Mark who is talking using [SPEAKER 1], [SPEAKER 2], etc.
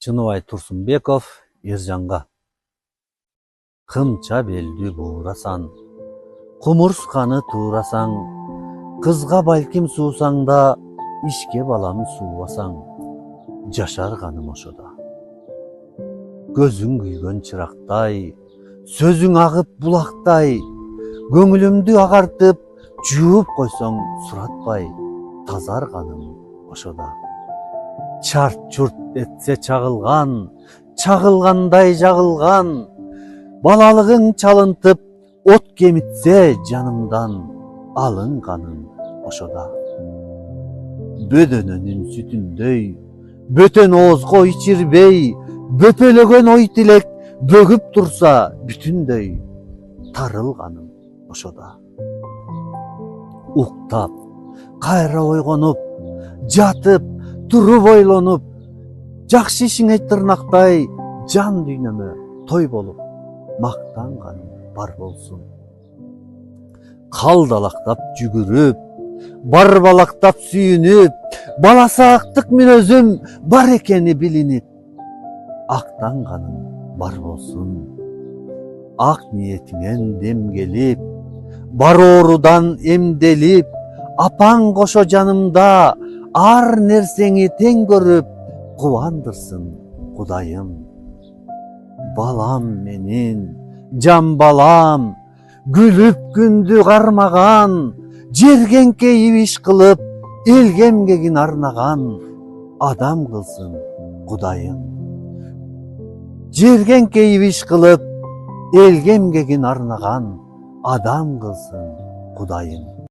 [SPEAKER 1] Чыныбай Турсунбеков Ержанга. Кымча белдү буурасан, кумурсканы туурасаң, кызга балким суусаң да, ишке баланы суубасаң, жашар каным ошода. Көзүң күйгөн чырактай, сөзүң агып булактай, көңүлүмдү агартып, жууп койсоң суратпай, тазар каным ошода. Чарт чурт этсе чагылгандай жагылган, балалыгың чалынтып, от кемитсе жанымдан, алынганым ошода. Бөдөнөнүн сүтүндөй, бөтөн оозго ичирбей, бөпөлөгөн ой тилек бөгүп турса бүтүндөй, тарылганым ошода. Уктап, кайра ойгонуп, жатып, туруп ойлонуп, жакшы ишиңе тырнактай, жан дүйнөмө той болуп, мактанганым бар болсун. Калдалактап жүгүрүп, барбалактап сүйүнүп, баласаактык мүнөзүм бар экени билинип, актанганым бар болсун. Ак ниетиңен дем келип, бар оорудан эмделип, апаң кошо жанымда, ар нерсеңи тең көрүп, кубандырсын Кудайым. Балам менин, жан балам, күлүп күндү кармаган, жерге эңкейип иш кылып, элге эмгегин арнаган, адам кылсын Кудайым. Жерге эңкейип иш кылып, элге эмгегин арнаган, адам кылсын Кудайым.